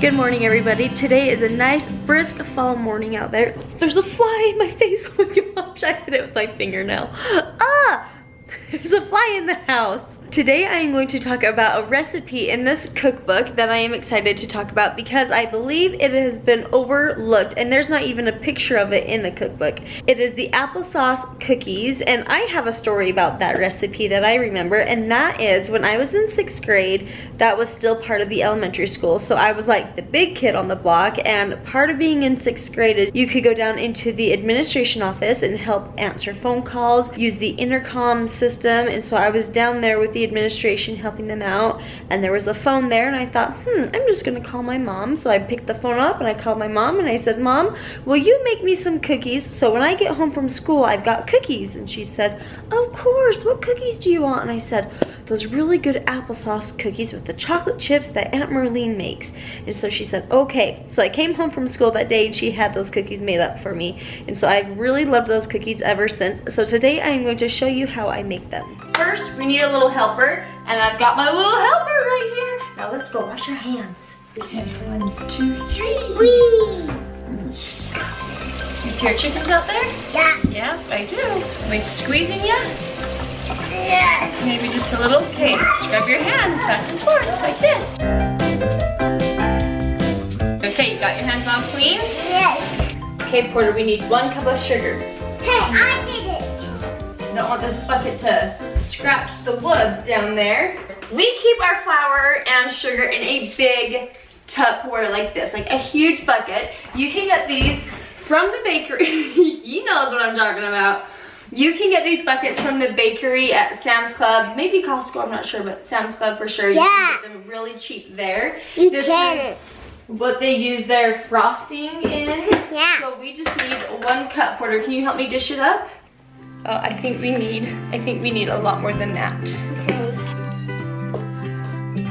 Good morning, everybody. Today is a nice brisk fall morning out there. There's a fly in my face. Oh my gosh, I hit it with my fingernail. Ah! There's a fly in the house. Today I am going to talk about a recipe in this cookbook that I am excited to talk about because I believe it has been overlooked and there's not even a picture of it in the cookbook. It is the applesauce cookies, and I have a story about that recipe that I remember, and that is when I was in 6th grade, that was still part of the elementary school. So I was like the big kid on the block, and part of being in 6th grade is you could go down into the administration office and help answer phone calls, use the intercom system, and so I was down there with the administration helping them out, and there was a phone there, and I thought, I'm just gonna call my mom. So I picked the phone up and I called my mom and I said, Mom, will you make me some cookies so when I get home from school I've got cookies? And she said, of course, what cookies do you want? And I said, those really good applesauce cookies with the chocolate chips that Aunt Merlene makes. And so she said, okay. So I came home from school that day and she had those cookies made up for me, and so I've really loved those cookies ever since. So today I am going to show you how I make them. First, we need a little helper, and I've got my little helper right here. Now let's go wash our hands. Okay, 1, 2, 3. Whee! You see our chickens out there? Yeah. Yeah, I do. Am I squeezing you? Yes. Maybe just a little. Okay, scrub your hands back and forth like this. Okay, you got your hands all clean? Yes. Okay, Porter, we need 1 cup of sugar. Okay, I did it. I don't want this bucket to scratch the wood down there. We keep our flour and sugar in a big Tupperware like this, like a huge bucket. You can get these from the bakery. He knows what I'm talking about. You can get these buckets from the bakery at Sam's Club, maybe Costco, I'm not sure, but Sam's Club for sure. Yeah. You can get them really cheap there. You can. What they use their frosting in. Yeah. So we just need 1 cup. Porter, can you help me dish it up? I think we need a lot more than that. Okay.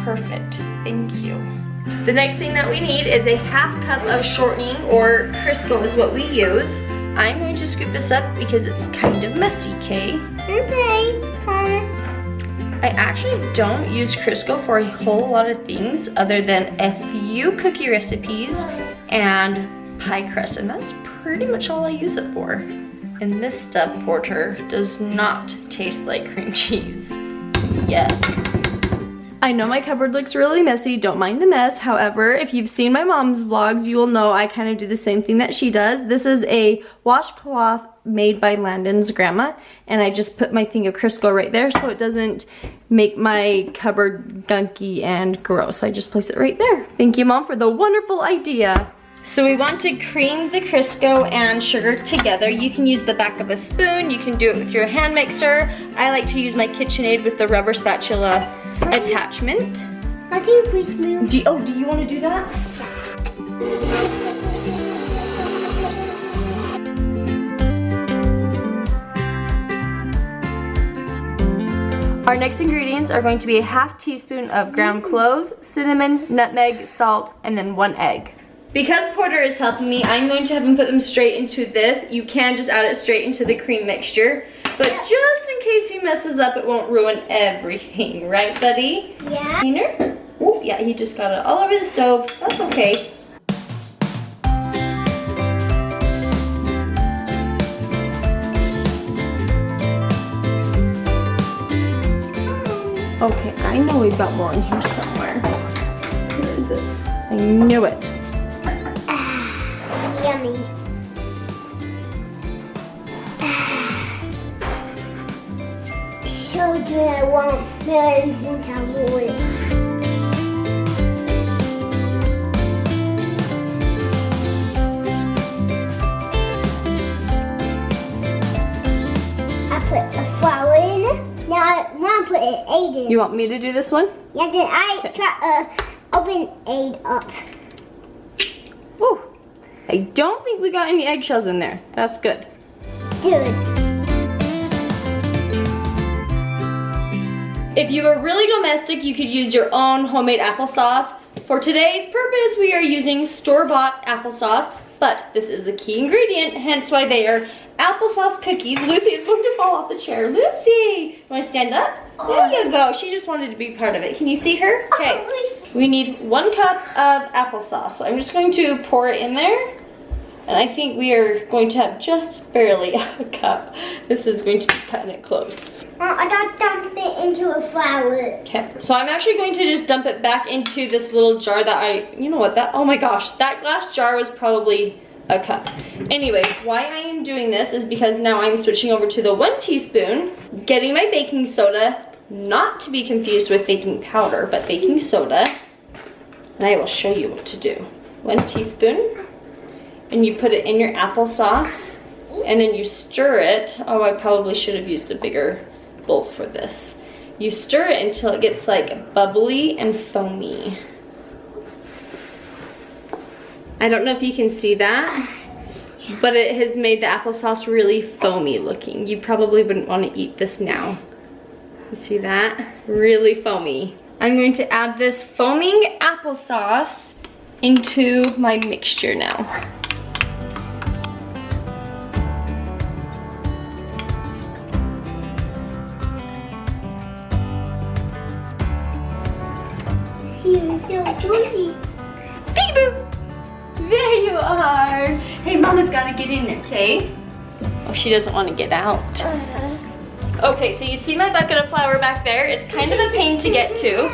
Perfect. Thank you. The next thing that we need is a 1/2 cup of shortening, or Crisco is what we use. I'm going to scoop this up because it's kind of messy, Kay. Okay, honey. I actually don't use Crisco for a whole lot of things other than a few cookie recipes and pie crust, and that's pretty much all I use it for. And this stuff, Porter, does not taste like cream cheese yet. I know my cupboard looks really messy, don't mind the mess. However, if you've seen my mom's vlogs, you will know I kind of do the same thing that she does. This is a washcloth made by Landon's grandma, and I just put my thing of Crisco right there so it doesn't make my cupboard gunky and gross. I just place it right there. Thank you, Mom, for the wonderful idea. So we want to cream the Crisco and sugar together. You can use the back of a spoon, you can do it with your hand mixer. I like to use my KitchenAid with the rubber spatula attachment. I think we smooth. Do you want to do that? Our next ingredients are going to be a 1/2 teaspoon of ground cloves, cinnamon, nutmeg, salt, and then 1 egg. Because Porter is helping me, I'm going to have him put them straight into this. You can just add it straight into the cream mixture, but just in case he messes up, it won't ruin everything, right, buddy? Yeah. Cleaner? Oh, yeah, he just got it all over the stove. That's okay. Okay, I know we've got more in here somewhere. Where is it? I knew it. Yummy. Children won't learn who to avoid. I put a flower in it. Now I want to put an egg in it. You want me to do this one? Yeah, then I try to open egg up. Ooh. I don't think we got any eggshells in there. That's good. Good. If you were really domestic, you could use your own homemade applesauce. For today's purpose, we are using store-bought applesauce, but this is the key ingredient, hence why they are applesauce cookies. Lucy is going to fall off the chair. Lucy, you want to stand up? There you go. She just wanted to be part of it. Can you see her? Okay. We need 1 cup of applesauce. So I'm just going to pour it in there. And I think we are going to have just barely a cup. This is going to be cutting it close. I got dumped it into a flour. Okay, so I'm actually going to just dump it back into this little jar that you know what, oh my gosh, that glass jar was probably a cup. Anyway, why I am doing this is because now I'm switching over to the 1 teaspoon, getting my baking soda, not to be confused with baking powder, but baking soda. And I will show you what to do. 1 teaspoon, and you put it in your applesauce, and then you stir it. Oh, I probably should have used a bigger bowl for this. You stir it until it gets like bubbly and foamy. I don't know if you can see that, but it has made the applesauce really foamy looking. You probably wouldn't want to eat this now. You see that? Really foamy. I'm going to add this foaming applesauce into my mixture now. Peekaboo! There you are! Hey, Mama's gotta get in there, okay? Oh, she doesn't want to get out. Okay, so you see my bucket of flour back there? It's kind of a pain to get to.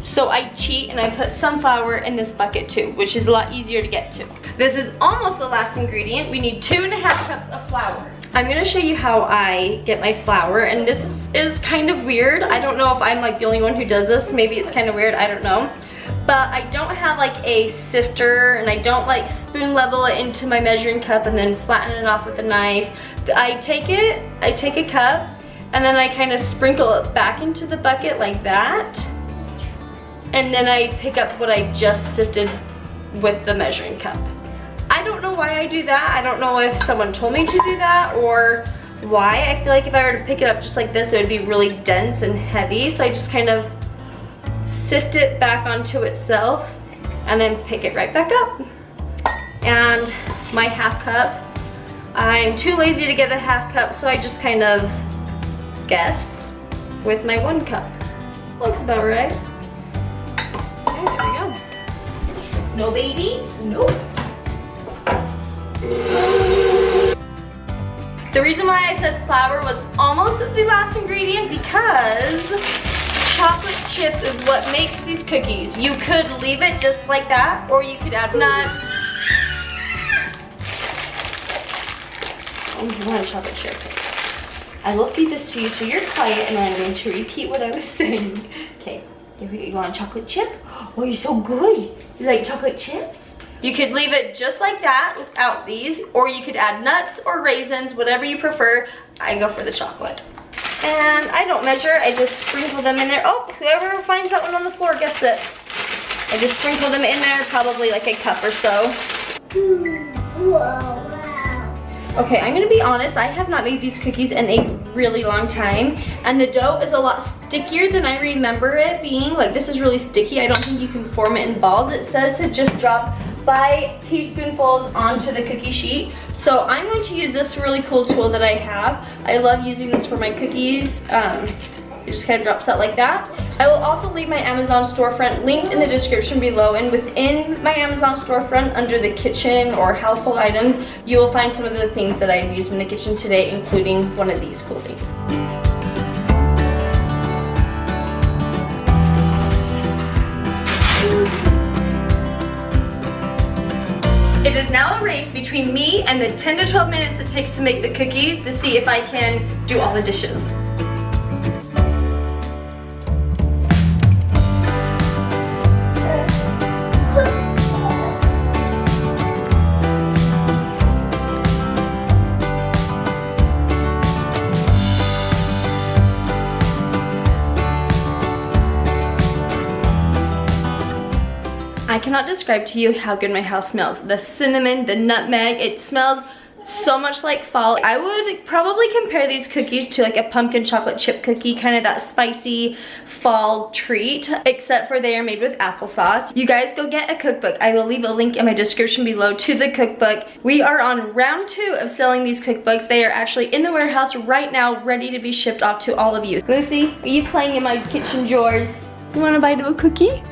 So I cheat and I put some flour in this bucket too, which is a lot easier to get to. This is almost the last ingredient. We need 2.5 cups of flour. I'm gonna show you how I get my flour, and this is kind of weird. I don't know if I'm like the only one who does this. Maybe it's kind of weird, I don't know. But I don't have like a sifter, and I don't like spoon level it into my measuring cup and then flatten it off with a knife. I take a cup, and then I kind of sprinkle it back into the bucket like that. And then I pick up what I just sifted with the measuring cup. I don't know why I do that. I don't know if someone told me to do that or why. I feel like if I were to pick it up just like this, it would be really dense and heavy. So I just kind of sift it back onto itself and then pick it right back up. And my 1/2 cup, I'm too lazy to get the 1/2 cup, so I just kind of guess with my 1 cup. Looks about right. Okay, there we go. No baby? Nope. The reason why I said flour was almost the last ingredient because chocolate chips is what makes these cookies. You could leave it just like that, or you could add nuts. Oh, you want a chocolate chip? I will feed this to you so you're quiet, and then I'm going to repeat what I was saying. Okay, here we go. You want a chocolate chip? Oh, you're so good. You like chocolate chips? You could leave it just like that without these, or you could add nuts or raisins, whatever you prefer. I go for the chocolate. And I don't measure, I just sprinkle them in there. Oh, whoever finds that one on the floor gets it. I just sprinkle them in there, probably like a cup or so. Wow. Okay, I'm gonna be honest, I have not made these cookies in a really long time, and the dough is a lot stickier than I remember it being. Like, this is really sticky. I don't think you can form it in balls. It says to just drop 5 teaspoonfuls onto the cookie sheet. So I'm going to use this really cool tool that I have. I love using this for my cookies. It just kind of drops out like that. I will also leave my Amazon storefront linked in the description below, and within my Amazon storefront under the kitchen or household items, you will find some of the things that I've used in the kitchen today, including one of these cool things. It is now a race between me and the 10 to 12 minutes it takes to make the cookies to see if I can do all the dishes. I cannot describe to you how good my house smells. The cinnamon, the nutmeg, it smells so much like fall. I would probably compare these cookies to like a pumpkin chocolate chip cookie, kind of that spicy fall treat, except for they are made with applesauce. You guys go get a cookbook. I will leave a link in my description below to the cookbook. We are on round 2 of selling these cookbooks. They are actually in the warehouse right now, ready to be shipped off to all of you. Lucy, are you playing in my kitchen drawers? You want a bite of a cookie?